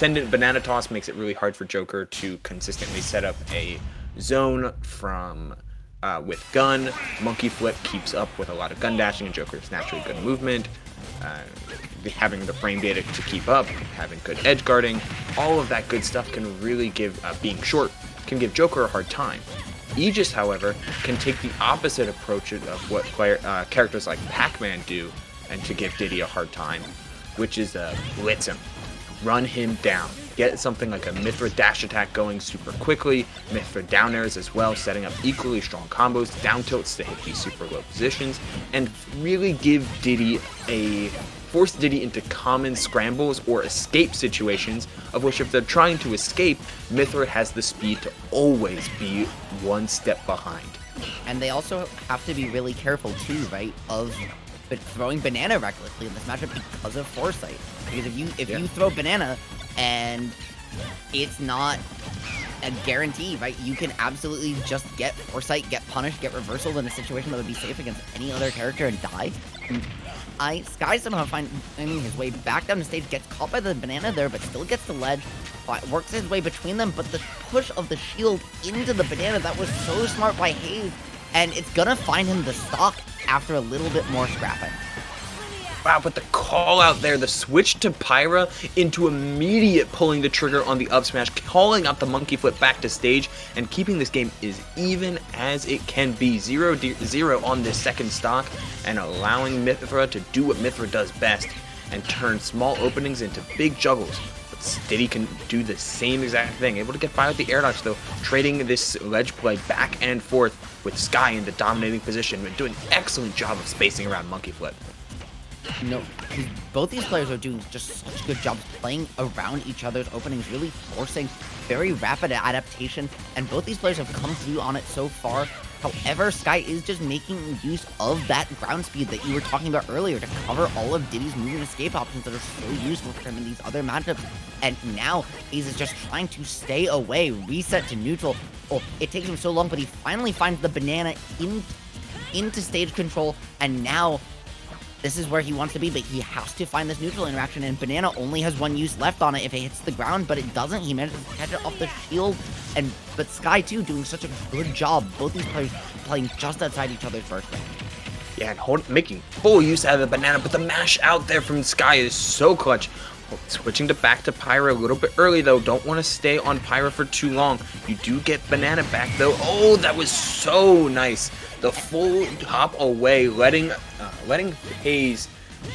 Ascendant Banana Toss makes it really hard for Joker to consistently set up a zone from with gun. Monkey Flip keeps up with a lot of gun dashing, and Joker's naturally good movement. Having the frame data to keep up, having good edge guarding, all of that good stuff can really give, being short, can give Joker a hard time. Aegis, however, can take the opposite approach of what characters like Pac-Man do, and to give Diddy a hard time, which is blitz him. Run him down. Get something like a Mythra dash attack going super quickly, Mythra down airs as well, setting up equally strong combos, down tilts to hit these super low positions, and really force Diddy into common scrambles or escape situations, of which if they're trying to escape, Mythra has the speed to always be one step behind. And they also have to be really careful too, right, of throwing banana recklessly in this matchup because of foresight. Because if you throw banana and it's not a guarantee, right, you can absolutely just get foresight, get punished, get reversal in a situation that would be safe against any other character and die. Sky somehow finding his way back down the stage, gets caught by the banana there, but still gets the ledge, works his way between them, but the push of the shield into the banana, that was so smart by Haze, and it's gonna find him the stock after a little bit more scrapping. Wow, but the call out there, the switch to Pyra into immediate pulling the trigger on the up smash, calling out the monkey flip back to stage, and keeping this game as even as it can be. 0-0 on this second stock, and allowing Mythra to do what Mythra does best, and turn small openings into big juggles. But Diddy can do the same exact thing, able to get by with the air dodge though, trading this ledge play back and forth with Sky in the dominating position, and doing an excellent job of spacing around monkey flip. No, both these players are doing just such a good job playing around each other's openings, really forcing very rapid adaptation, and both these players have come through on it so far. However, Sky is just making use of that ground speed that you were talking about earlier to cover all of Diddy's move and escape options that are so useful for him in these other matchups. And now, Haze is just trying to stay away, reset to neutral. Oh, it takes him so long, but he finally finds the banana into stage control, and now this is where he wants to be, but he has to find this neutral interaction, and banana only has one use left on it if it hits the ground, but it doesn't. He manages to catch it off the shield, but Sky too doing such a good job. Both these players playing just outside each other's burst range. Yeah, and making full use out of the banana, but the mash out there from Sky is so clutch. Switching back to Pyra a little bit early though. Don't want to stay on Pyra for too long. You do get banana back though. Oh, that was so nice. The full hop away, letting Haze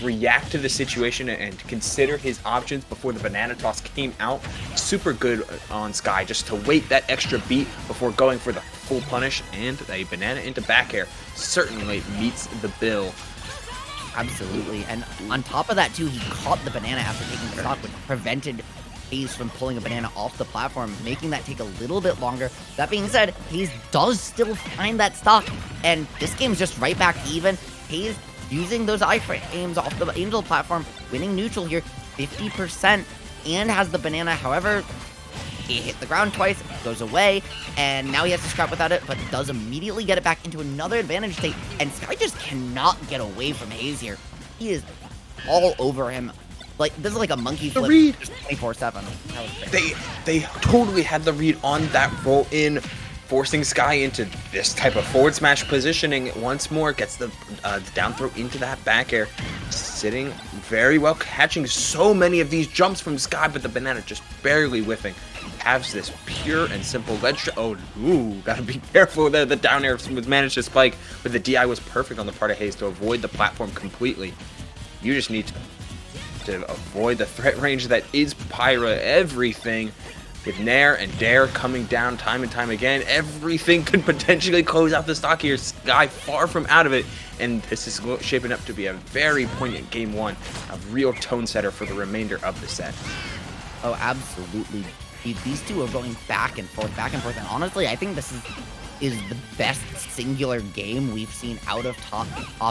react to the situation and consider his options before the banana toss came out. Super good on Sky just to wait that extra beat before going for the full punish, and a banana into back air certainly meets the bill. Absolutely, and on top of that too, he caught the banana after taking the stock, which prevented Haze from pulling a banana off the platform, making that take a little bit longer. That being said, Haze does still find that stock, and this game's just right back even. Haze using those iframes off the Angel platform, winning neutral here, 50%, and has the banana. However, he hit the ground twice, goes away, and now he has to scrap without it, but does immediately get it back into another advantage state, and Sky just cannot get away from Haze here. He is all over him. Like, this is like a monkey flip 24/7. They totally had the read on that roll in, forcing Sky into this type of forward smash positioning once more. Gets the down throw into that back air, sitting very well, catching so many of these jumps from Sky, but the banana just barely whiffing. Has this pure and simple ledge. Oh, ooh, gotta be careful there. The down air was managed to spike, but the DI was perfect on the part of Haze to avoid the platform completely. You just need to avoid the threat range that is Pyra. Everything with Nair and Dare coming down time and time again, everything could potentially close out the stock here. Sky far from out of it, and this is shaping up to be a very poignant game one, a real tone setter for the remainder of the set. Oh, absolutely. These two are going back and forth, and honestly, I think this is the best singular game we've seen out of top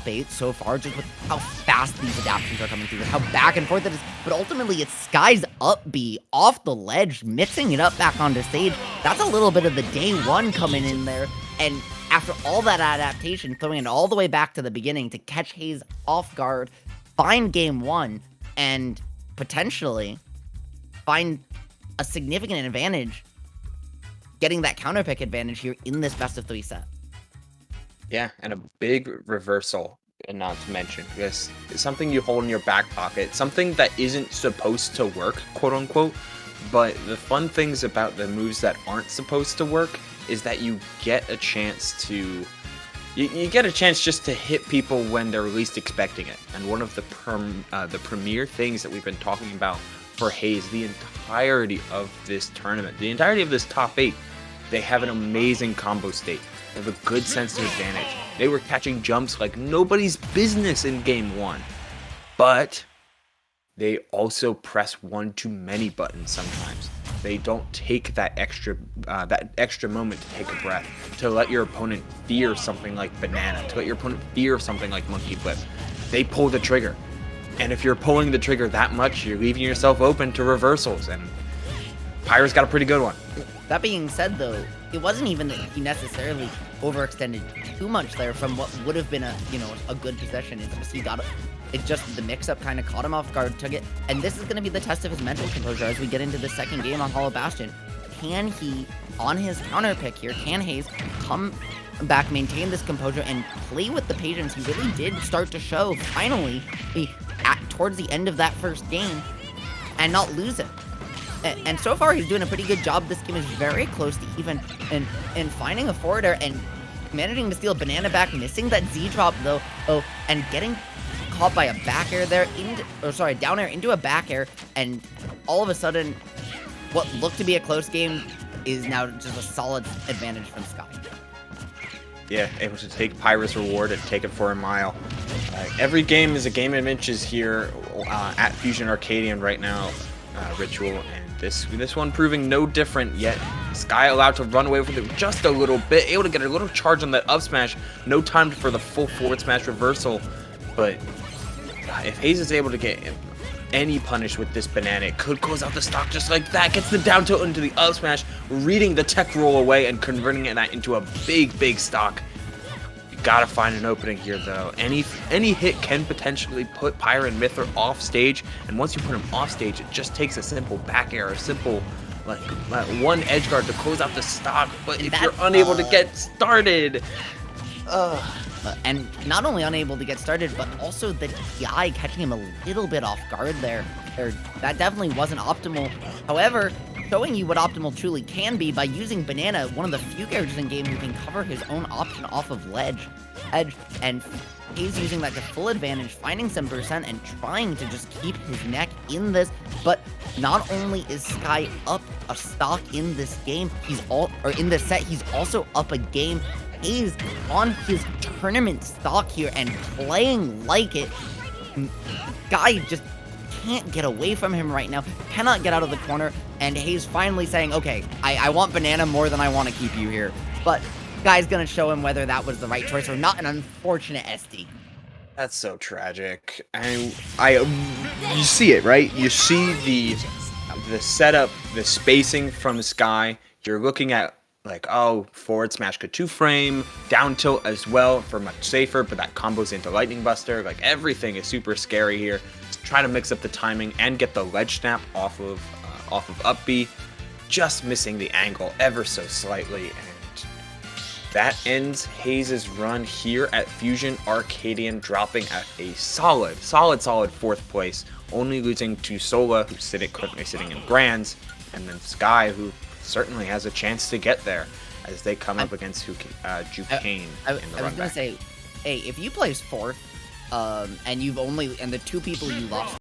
8 so far, just with how fast these adaptations are coming through, with how back and forth it is. But ultimately, it's Sky's up B off the ledge, mixing it up back onto stage. That's a little bit of the day one coming in there, and after all that adaptation, throwing it all the way back to the beginning to catch Haze off guard, find game one, and potentially find a significant advantage, getting that counter pick advantage here in this best of 3 set. Yeah, and a big reversal, and not to mention, this is something you hold in your back pocket, something that isn't supposed to work, quote unquote. But the fun things about the moves that aren't supposed to work is that you get a chance to, you get a chance just to hit people when they're least expecting it. And one of the premier things that we've been talking about for Haze the entirety of this tournament, the entirety of this top 8, they have an amazing combo state. They have a good sense of advantage. They were catching jumps like nobody's business in game 1. But they also press one too many buttons sometimes. They don't take that extra moment to take a breath, to let your opponent fear something like banana, to let your opponent fear something like monkey flip. They pull the trigger. And if you're pulling the trigger that much, you're leaving yourself open to reversals, and Pyra's got a pretty good one. That being said, though, it wasn't even that he necessarily overextended too much there from what would have been a good possession. It's just the mix-up kind of caught him off guard, took it, and this is going to be the test of his mental composure as we get into the second game on Hollow Bastion. Can he, on his counter pick here, can Haze come back, maintain this composure, and play with the patience he really did start to show, finally, towards the end of that first game, and not lose it? And so far, he's doing a pretty good job. This game is very close to even, and finding a forward air and managing to steal a banana back, missing that Z drop though, and getting caught by a back air there, down air into a back air, and all of a sudden, what looked to be a close game is now just a solid advantage from Sky. Yeah, able to take Pyra's reward and take it for a mile. Every game is a game of inches here at Fusion Arcadian right now, Ritual, and this one proving no different yet. Sky allowed to run away with it just a little bit, able to get a little charge on that up smash, no time for the full forward smash reversal, but if Haze is able to get any punish with this banana, it could close out the stock just like that, gets the down tilt into the up smash, reading the tech roll away and converting that into a big stock. You gotta find an opening here though. Any hit can potentially put Pyra and Mythra off stage, and once you put them off stage, it just takes a simple back air, a simple one edge guard to close out the stock. But if you're unable to get started, and not only unable to get started, but also the DI catching him a little bit off guard there. That definitely wasn't optimal. However, showing you what optimal truly can be by using Banana, one of the few characters in game who can cover his own option off of edge, and he's using that to full advantage, finding some percent and trying to just keep his neck in this. But not only is Sky up a stock in this game, in this set, he's also up a game. Haze on his tournament stock here and playing like it. Guy just can't get away from him right now, cannot get out of the corner, and Haze finally saying, okay, I want Banana more than I want to keep you here. But Guy's gonna show him whether that was the right choice or not. An unfortunate SD. That's so tragic. And you see it, right? You see the setup, the spacing from Sky. You're looking at like, oh, forward smash could 2-frame, down tilt as well for much safer, but that combos into Lightning Buster. Like, everything is super scary here. Try to mix up the timing and get the ledge snap off of up B, just missing the angle ever so slightly, and that ends Haze's run here at Fusion Arcadian, dropping at a solid 4th place, only losing to Sola, who's currently sitting in Grands, and then Sky, who certainly has a chance to get there as they come up against Jucane in the run back. I was gonna say, hey, if you place 4th, and the 2 people you lost